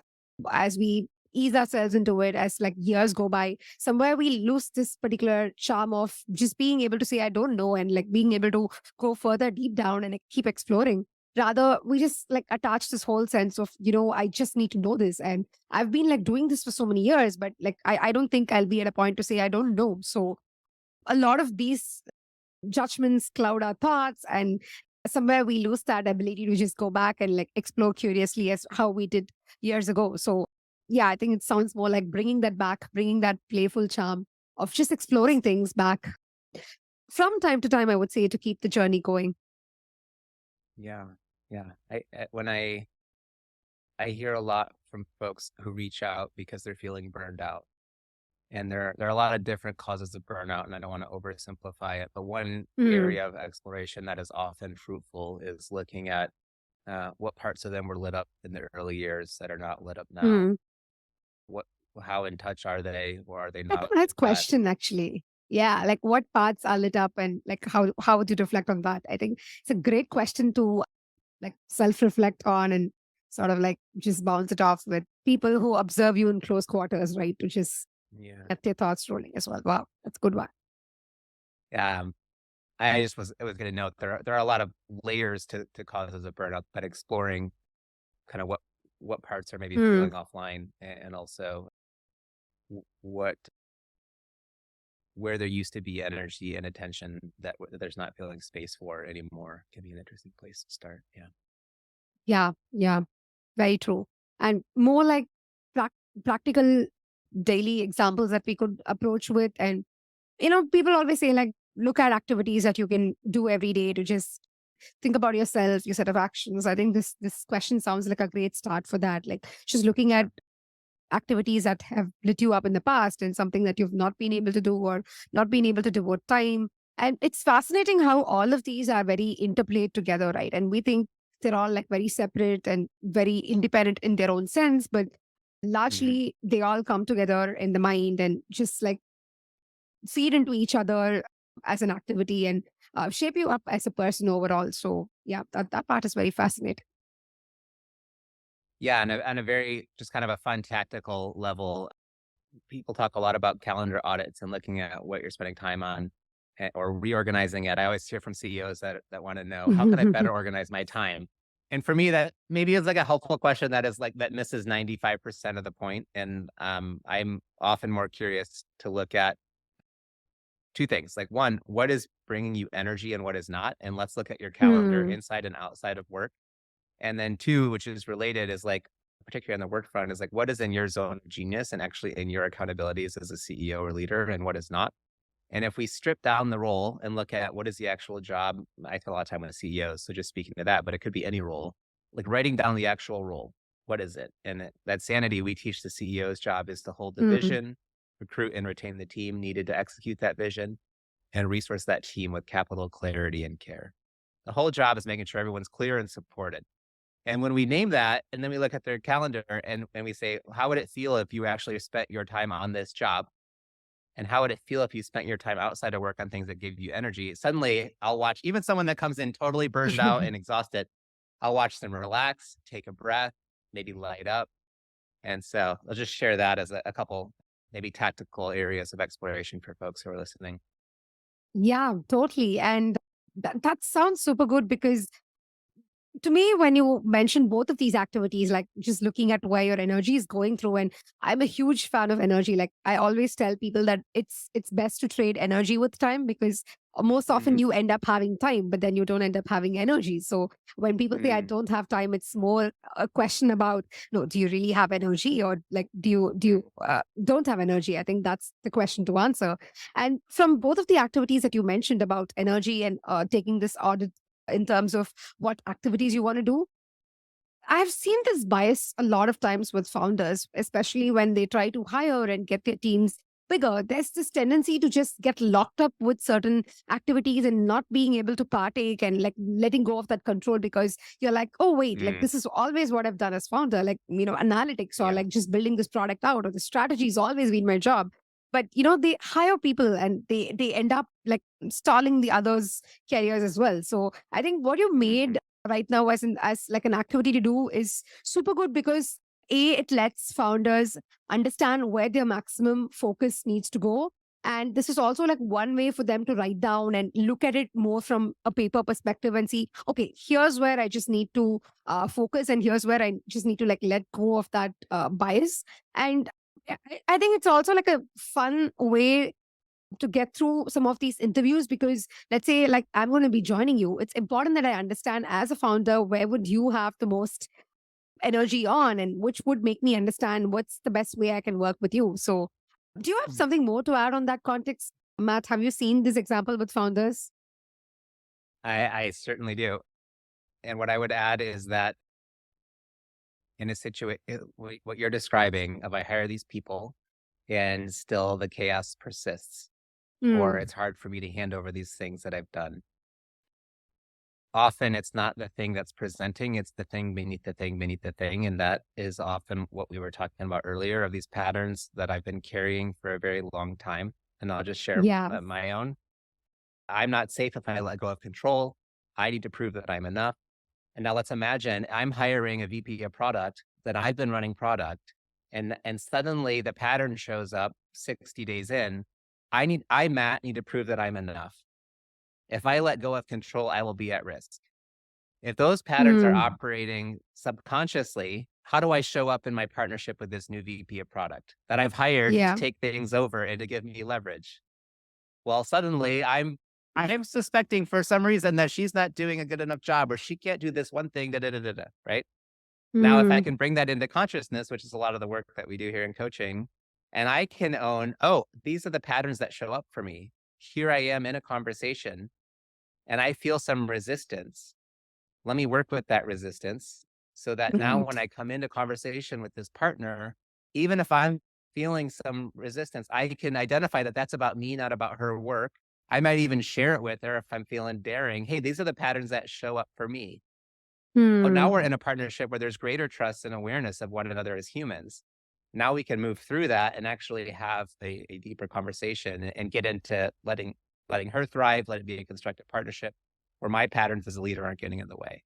we ease ourselves into it, as like years go by, somewhere we lose this particular charm of just being able to say I don't know, and like being able to go further deep down and like, keep exploring. Rather, we just like attach this whole sense of, I just need to know this. And I've been like doing this for so many years, but like I don't think I'll be at a point to say I don't know. So a lot of these judgments cloud our thoughts, and somewhere we lose that ability to just go back and like explore curiously as how we did years ago. So yeah, I think it sounds more like bringing that back, bringing that playful charm of just exploring things back from time to time, I would say, to keep the journey going. Yeah, yeah. When I hear a lot from folks who reach out because they're feeling burned out. And there are a lot of different causes of burnout, and I don't want to oversimplify it. But one Hmm. area of exploration that is often fruitful is looking at what parts of them were lit up in the early years that are not lit up now. Hmm. What, how in touch are they, or are they That's not a nice with that? question, actually. Yeah, like what parts are lit up, and like how would you reflect on that? I think it's a great question to like self reflect on, and sort of like just bounce it off with people who observe you in close quarters, right? To just Yeah, get their thoughts rolling as well. Wow, that's a good one. yeah. I was going to note there are a lot of layers to causes of burnout, but exploring kind of what parts are maybe Hmm. feeling offline, and also what where there used to be energy and attention that there's not feeling space for anymore can be an interesting place to start. Yeah. Yeah, yeah, very true. And more like prac- practical daily examples that we could approach with. And people always say like look at activities that you can do every day to just think about yourself, your set of actions. I think this question sounds like a great start for that. Like just looking at activities that have lit you up in the past and something that you've not been able to do or not been able to devote time. And it's fascinating how all of these are very interplayed together, right? And we think they're all like very separate and very independent in their own sense, but Hmm. largely they all come together in the mind and just like feed into each other as an activity and shape you up as a person overall. So yeah, that part is very fascinating. Yeah, and a very just kind of a fun tactical level. People talk a lot about calendar audits and looking at what you're spending time on, or reorganizing it. I always hear from CEOs that want to know how can I better organize my time. And for me, that maybe is like a helpful question that is like that misses 95% of the point. And I'm often more curious to look at two things. Like one, what is bringing you energy and what is not, and let's look at your calendar Hmm. inside and outside of work. And then two, which is related, is like, particularly on the work front, is like what is in your zone of genius and actually in your accountabilities as a CEO or leader, and what is not. And if we strip down the role and look at what is the actual job, I spend a lot of time with CEOs, so just speaking to that, but it could be any role, like writing down the actual role. What is it? And that sanity we teach the CEO's job is to hold the Hmm. vision, recruit and retain the team needed to execute that vision, and resource that team with capital clarity and care. The whole job is making sure everyone's clear and supported. And when we name that, and then we look at their calendar and we say, how would it feel if you actually spent your time on this job? And how would it feel if you spent your time outside of work on things that give you energy? Suddenly, I'll watch even someone that comes in totally burned out and exhausted. I'll watch them relax, take a breath, maybe light up. And so I'll just share that as a couple maybe tactical areas of exploration for folks who are listening. Yeah, totally. And that sounds super good because to me, when you mention both of these activities, like just looking at where your energy is going through, and I'm a huge fan of energy. Like I always tell people that it's best to trade energy with time because most often Hmm. you end up having time, but then you don't end up having energy. So when people say I Mm, don't have time, it's more a question about no, do you really have energy, or like do you don't have energy? I think that's the question to answer. And from both of the activities that you mentioned about energy and taking this audit in terms of what activities you want to do. I've seen this bias a lot of times with founders, especially when they try to hire and get their teams bigger. There's this tendency to just get locked up with certain activities and not being able to partake and like letting go of that control because you're like, oh, wait, like mm, this is always what I've done as founder, like, analytics or yeah. like just building this product out or the strategy has always been my job. But they hire people and they end up like stalling the others' careers as well. So I think what you made Hmm. right now as like an activity to do is super good because it lets founders understand where their maximum focus needs to go, and this is also like one way for them to write down and look at it more from a paper perspective and see, okay, here's where I just need to focus, and here's where I just need to like let go of that bias. And I think it's also like a fun way to get through some of these interviews because let's say like I'm going to be joining you, it's important that I understand as a founder where would you have the most energy on and which would make me understand what's the best way I can work with you. So do you have something more to add on that context, Matt? Have you seen this example with founders? I certainly do. And what I would add is that in a situation, what you're describing of I hire these people and still the chaos persists, or Hmm. it's hard for me to hand over these things that I've done. Often it's not the thing that's presenting, it's the thing beneath the thing beneath the thing. And that is often what we were talking about earlier of these patterns that I've been carrying for a very long time. And I'll just share Yeah. my own. I'm not safe if I let go of control. I need to prove that I'm enough. And now let's imagine I'm hiring a VP of product that I've been running product and suddenly the pattern shows up 60 days in. Matt, need to prove that I'm enough. If I let go of control, I will be at risk. If those patterns are Hmm. operating subconsciously, how do I show up in my partnership with this new VP of product that I've hired to Yeah. take things over and to give me leverage? Well, suddenly I'm suspecting for some reason that she's not doing a good enough job or she can't do this one thing, da, da, da, da, da, right? Now, if I Hmm. can bring that into consciousness, which is a lot of the work that we do here in coaching, and I can own, oh, these are the patterns that show up for me. Here I am in a conversation and I feel some resistance. Let me work with that resistance so that now when Right. I come into conversation with this partner, even if I'm feeling some resistance, I can identify that that's about me, not about her work. I might even share it with her if I'm feeling daring. Hey, these are the patterns that show up for me. Oh, now we're Hmm. in a partnership where there's greater trust and awareness of one another as humans. Now we can move through that and actually have a deeper conversation and get into letting her thrive, let it be a constructive partnership where my patterns as a leader aren't getting in the way.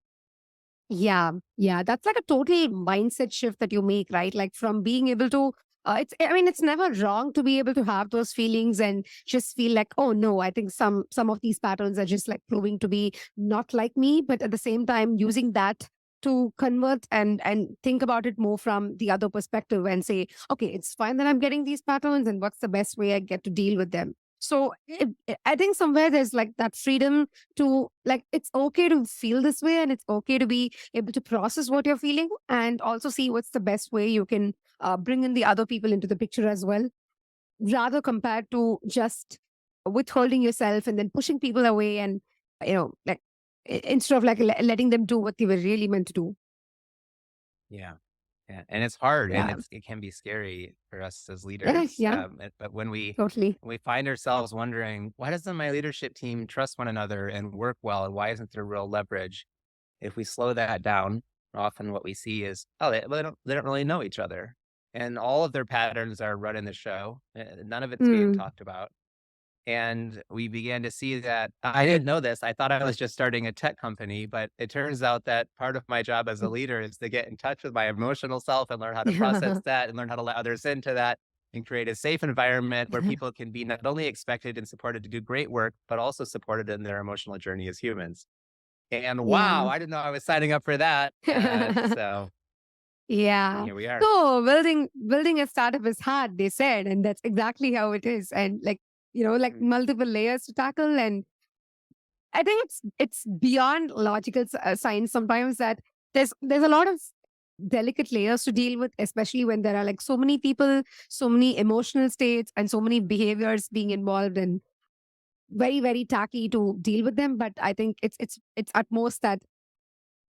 Yeah, yeah, that's like a total mindset shift that you make, right? Like from being able to, I mean, it's never wrong to be able to have those feelings and just feel like, oh no, I think some of these patterns are just like proving to be not like me, but at the same time, using that to convert and think about it more from the other perspective and say, okay, it's fine that I'm getting these patterns, and what's the best way I get to deal with them. So I think somewhere there's like that freedom to like it's okay to feel this way and it's okay to be able to process what you're feeling and also see what's the best way you can bring in the other people into the picture as well, rather compared to just withholding yourself and then pushing people away and like instead of like letting them do what they were really meant to do. Yeah. Yeah, and it's hard and Yeah. it can be scary for us as Yeah. leaders. Yeah. But when Totally. we find ourselves wondering, why doesn't my leadership team trust one another and work well? And why isn't there real leverage? If we slow that down often what we see is, oh, they don't really know each other. And all of their patterns are running the show. None of it's being Mm. talked about. And we began to see that I didn't know this. I thought I was just starting a tech company, but it turns out that part of my job as a leader is to get in touch with my emotional self and learn how to process that and learn how to let others into that and create a safe environment where people can be not only expected and supported to do great work, but also supported in their emotional journey as humans. And wow, Yeah. I didn't know I was signing up for that. So Yeah. here we are. So building a startup is hard, they said, and that's exactly how it is. And like, like Mm. multiple layers to tackle. And I think it's beyond logical science sometimes that there's a lot of delicate layers to deal with, especially when there are like so many people, so many emotional states, and so many behaviors being involved, and very very tacky to deal with them. But I think it's at most that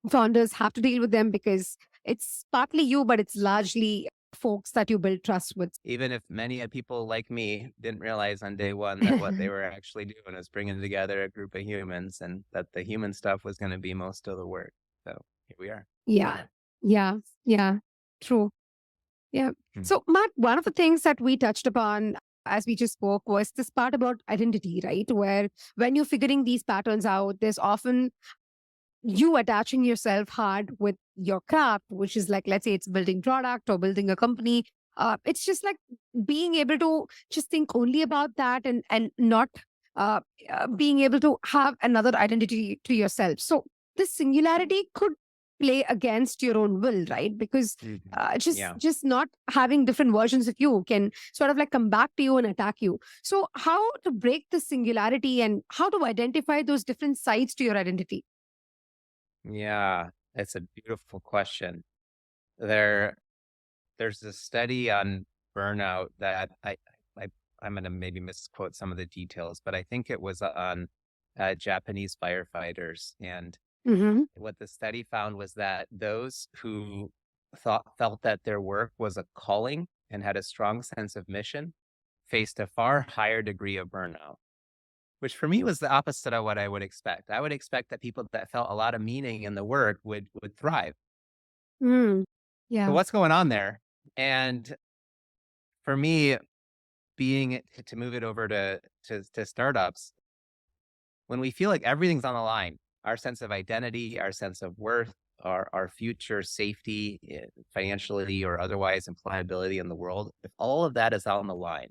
founders have to deal with them because it's partly you, but it's largely folks that you build trust with. Even if many people like me didn't realize on day one that what they were actually doing is bringing together a group of humans and that the human stuff was going to be most of the work. So here we are. Yeah. Yeah. Yeah. True. Yeah. Mm. So, Matt, one of the things that we touched upon as we just spoke was this part about identity, right? Where when you're figuring these patterns out, there's often you attaching yourself hard with your craft, which is like, let's say it's building product or building a company. It's just like being able to just think only about that, and not uh, being able to have another identity to yourself. So this singularity could play against your own will, right? Because Mhm. just Yeah. just not having different versions of you can sort of like come back to you and attack you. So how to break the singularity and how to identify those different sides to your identity? Yeah. It's a beautiful question. There, there's a study on burnout that I I'm going to maybe misquote some of the details, but I think it was on Japanese firefighters. And Hmm. what the study found was that those who felt that their work was a calling and had a strong sense of mission faced a far higher degree of burnout, which for me was the opposite of what I would expect. I would expect that people that felt a lot of meaning in the work would thrive. Mm. So Yeah. what's going on there? And for me, being to move it over to startups, when we feel like everything's on the line, our sense of identity, our sense of worth, our future safety, financially or otherwise, employability in the world, if all of that is on the line,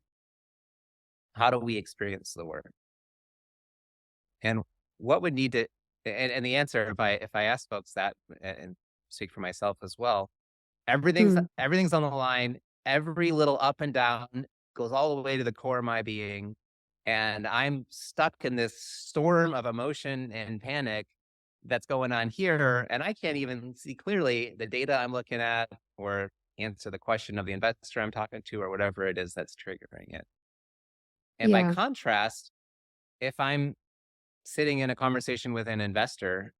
how do we experience the work? And what would need to, and the answer, if I ask folks that and speak for myself as well, Mm. everything's on the line. Every little up and down goes all the way to the core of my being. And I'm stuck in this storm of emotion and panic that's going on here. And I can't even see clearly the data I'm looking at or answer the question of the investor I'm talking to or whatever it is that's triggering it. And by Yeah. contrast, if I'm sitting in a conversation with an investor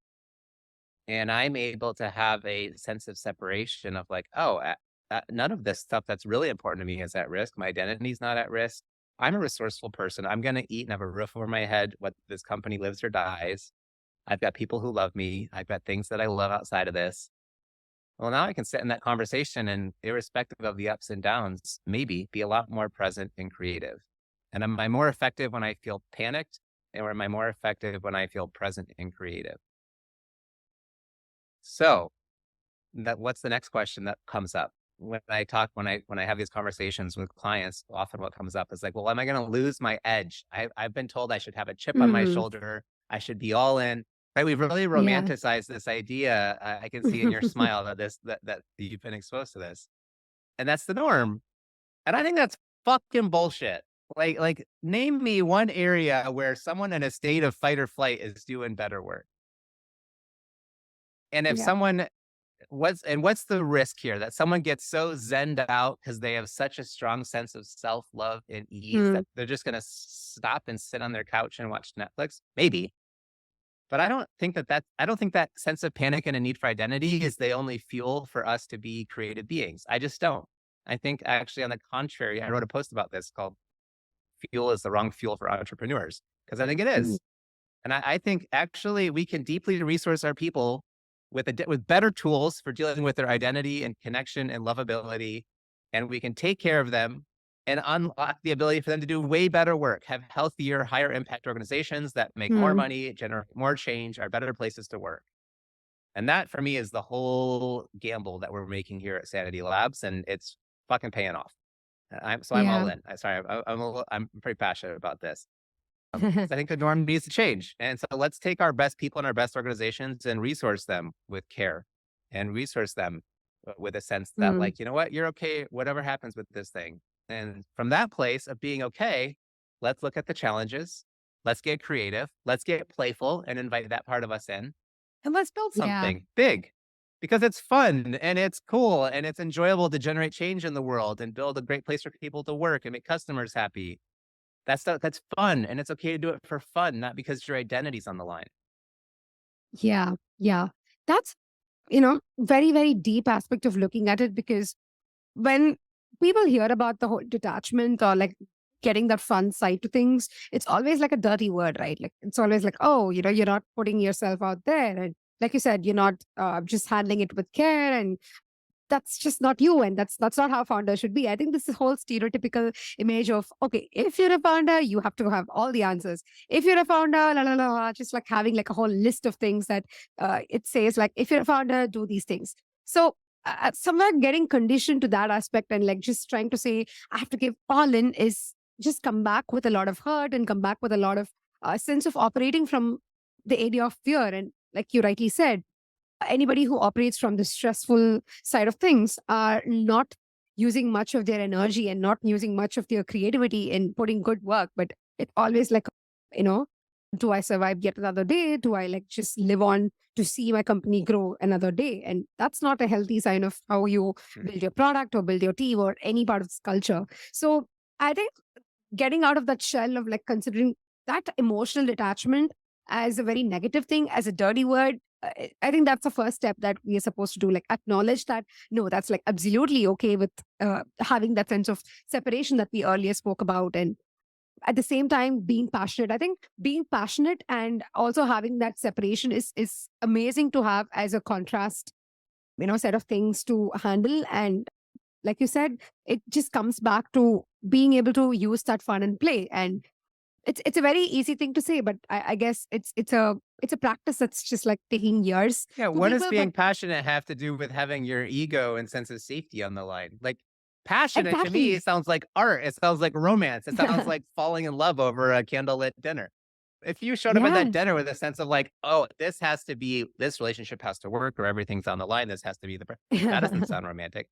and I'm able to have a sense of separation of like, oh, none of this stuff that's really important to me is at risk. My identity's not at risk. I'm a resourceful person. I'm going to eat and have a roof over my head, whether this company lives or dies. I've got people who love me. I've got things that I love outside of this. Well, now I can sit in that conversation and, irrespective of the ups and downs, maybe be a lot more present and creative. And am I more effective when I feel panicked? Or am I more effective when I feel present and creative? So, what's the next question that comes up when I have these conversations with clients? Often what comes up is like, well, am I going to lose my edge? I've been told I should have a chip on my Mhm. shoulder. I should be all in. Right? We've really Yeah. romanticized this idea. I can see in your smile that you've been exposed to this, and that's the norm. And I think that's fucking bullshit. Name me one area where someone in a state of fight or flight is doing better work. And if Yeah. someone what's the risk here? That someone gets so zenned out because they have such a strong sense of self-love and ease Mm. that they're just gonna stop and sit on their couch and watch Netflix? Maybe. But I don't think that sense of panic and a need for identity is the only fuel for us to be creative beings. I just don't. I think actually on the contrary, I wrote a post about this called "Fuel is the Wrong Fuel for Entrepreneurs," because I think it Mm. is. And I think actually we can deeply resource our people with better tools for dealing with their identity and connection and lovability, and we can take care of them and unlock the ability for them to do way better work, have healthier, higher impact organizations that make more Hmm. money, generate more change, are better places to work. And that for me is the whole gamble that we're making here at Sanity Labs, and it's fucking paying off. I'm all Yeah. in. I'm pretty passionate about this. 'Cause I think the norm needs to change. And so let's take our best people and our best organizations and resource them with care and resource them with a sense that, Hmm. like, you know what, you're okay, whatever happens with this thing. And from that place of being okay, let's look at the challenges. Let's get creative. Let's get playful and invite that part of us in. And let's build Yeah. something big because it's fun and it's cool and it's enjoyable to generate change in the world and build a great place for people to work and make customers happy. That's fun, and it's okay to do it for fun, not because your identity's on the line. Yeah. Yeah. That's, very, very deep aspect of looking at it, because when people hear about the whole detachment or like getting that fun side to things, it's always like a dirty word, right? Like it's always like, oh, you're not putting yourself out there. And like you said, you're not just handling it with care, and that's just not you, and that's not how founders should be. I think this is whole stereotypical image of, okay, if you're a founder you have to have all the answers. If you're a founder, la la la, la, just like having like a whole list of things that it says like, if you're a founder, do these things. So somewhere getting conditioned to that aspect and like just trying to say I have to give all in is just come back with a lot of hurt and come back with a lot of sense of operating from the area of fear. And like you rightly said, anybody who operates from the stressful side of things are not using much of their energy and not using much of their creativity in putting good work, but it always like, you know do I survive yet another day? Do I like just live on to see my company grow another day? And that's not a healthy sign of how you Mm. build your product or build your team or any part of this culture. So I think getting out of that shell of like considering that emotional detachment as a very negative thing, as a dirty word, I think that's the first step that we are supposed to do. Like acknowledge that, no, that's like absolutely okay with having that sense of separation that we earlier spoke about. And at the same time, being passionate. I think being passionate and also having that separation is amazing to have as a contrast, set of things to handle. And like you said, it just comes back to being able to use that fun and play. And it's a very easy thing to say, but I guess it's a practice that's just like taking years Yeah, for what does people. But being passionate have to do with having your ego and sense of safety on the line? Like, passionate to me, exactly. it sounds like art, it sounds like romance, it sounds like falling in love over a candlelit dinner. If you showed up at that Yeah. dinner with a sense of like, "Oh, this relationship has to work or everything's on the line, this has to be that doesn't sound romantic.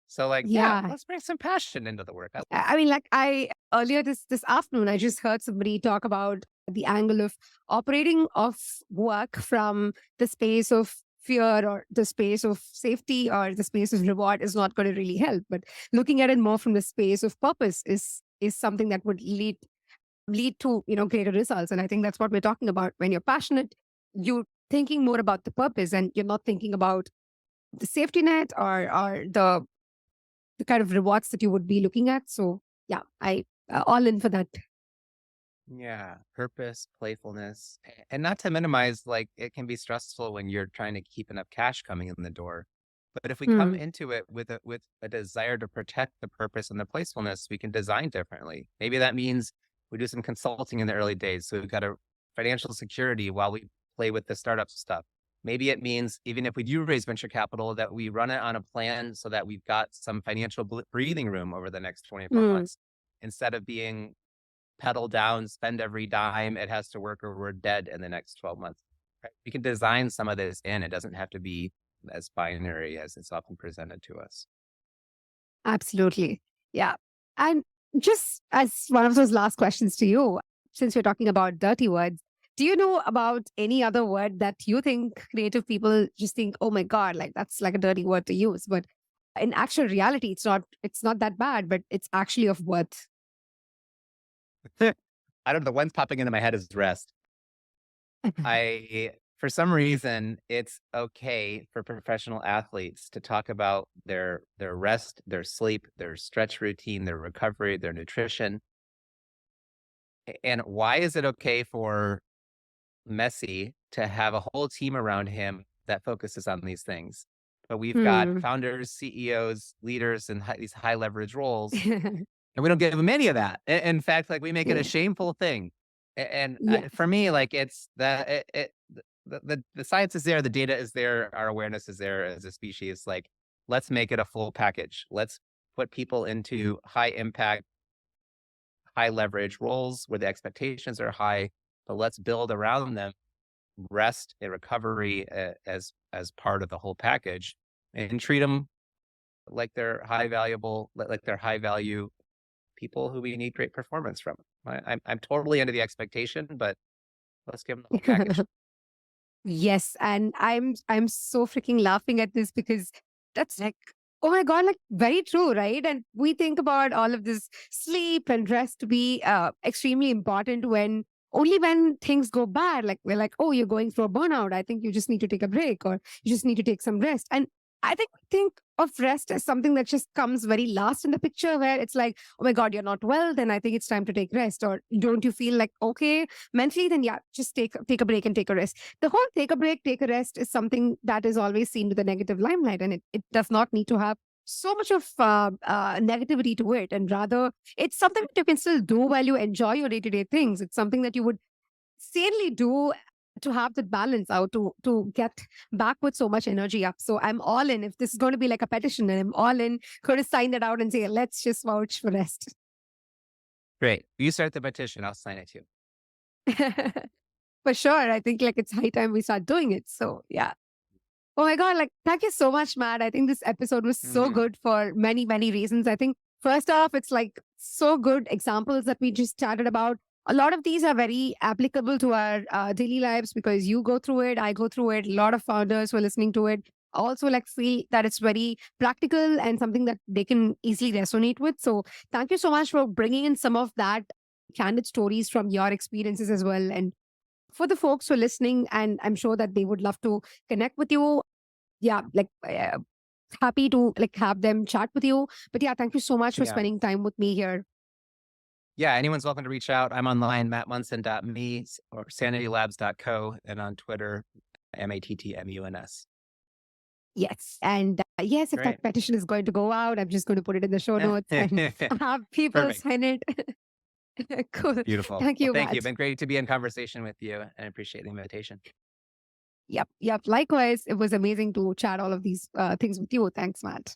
So, like, yeah, Yeah. let's bring some passion into the work. I mean, like I earlier this afternoon, I just heard somebody talk about the angle of operating of work from the space of fear or the space of safety or the space of reward is not going to really help. But looking at it more from the space of purpose is something that would lead to greater results. And I think that's what we're talking about. When you're passionate, you're thinking more about the purpose, and you're not thinking about the safety net or the kind of rewards that you would be looking at. So yeah, I all in for that. Yeah, purpose, playfulness, and not to minimize, like, it can be stressful when you're trying to keep enough cash coming in the door. But if we come Hmm. into it with a desire to protect the purpose and the playfulness, we can design differently. Maybe that means we do some consulting in the early days, so we've got a financial security while we play with the startup stuff. Maybe it means even if we do raise venture capital, that we run it on a plan so that we've got some financial breathing room over the next 24 Hmm. months instead of being pedal down, spend every dime. It has to work or we're dead in the next 12 months. Right? We can design some of this in. It doesn't have to be as binary as it's often presented to us. Absolutely. Yeah. And just as one of those last questions to you, since we're talking about dirty words, do you know about any other word that you think creative people just think, oh my God, like that's like a dirty word to use? But in actual reality, it's not that bad, but it's actually of worth. I don't know. The one's popping into my head is rest. For some reason, it's okay for professional athletes to talk about their rest, their sleep, their stretch routine, their recovery, their nutrition. And why is it okay for Messi to have a whole team around him that focuses on these things. But we've got Hmm. founders, CEOs, leaders in these high leverage roles, and we don't give them any of that. In fact, like we make it a Yeah. shameful thing. And Yeah. for me, like it's the science is there, the data is there, our awareness is there as a species. Like, let's make it a full package. Let's put people into high impact, high leverage roles where the expectations are high, but let's build around them rest and recovery as part of the whole package, and treat them like they're like they're high value people who we need great performance from. I'm totally into the expectation, but let's give them the whole package. Yes, and I'm so freaking laughing at this because that's like, oh my God, like very true, right? And we think about all of this sleep and rest to be extremely important when only when things go bad. Like we're like, oh, you're going through a burnout. I think you just need to take a break or you just need to take some rest. And I think we think of rest as something that just comes very last in the picture where it's like, oh my God, you're not well, then I think it's time to take rest. Or don't you feel like okay mentally, then yeah, just take a break and take a rest. The whole take a break, take a rest is something that is always seen with the negative limelight, and it does not need to have so much of negativity to it. And rather, it's something that you can still do while you enjoy your day to day things. It's something that you would sanely do to have that balance out to get back with so much energy up. So I'm all in. If this is going to be like a petition, and I'm all in, going to sign that out and say, let's just vouch for rest. Great. You start the petition. I'll sign it too. For sure. I think like it's high time we start doing it. So yeah. Oh my God, like, thank you so much, Matt. I think this episode was so Mhm. good for many, many reasons. I think, first off, it's like so good examples that we just chatted about. A lot of these are very applicable to our daily lives because you go through it, I go through it. A lot of founders who are listening to it also like feel that it's very practical and something that they can easily resonate with. So, thank you so much for bringing in some of that candid stories from your experiences as well. And for the folks who are listening, and I'm sure that they would love to connect with you. Yeah, like happy to like have them chat with you. But yeah, thank you so much for Yeah. spending time with me here. Yeah. Anyone's welcome to reach out. I'm online, mattmunson.me or sanitylabs.co, and on Twitter, MATTMUNS. Yes. And yes, if Great. that petition is going to go out, I'm just going to put it in the show notes and have people Perfect. sign it. Cool. Beautiful. Thank Well, you, thank you. Matt. Been great to be in conversation with you, and I appreciate the invitation. Yep. Yep. Likewise, it was amazing to chat all of these things with you. Thanks, Matt.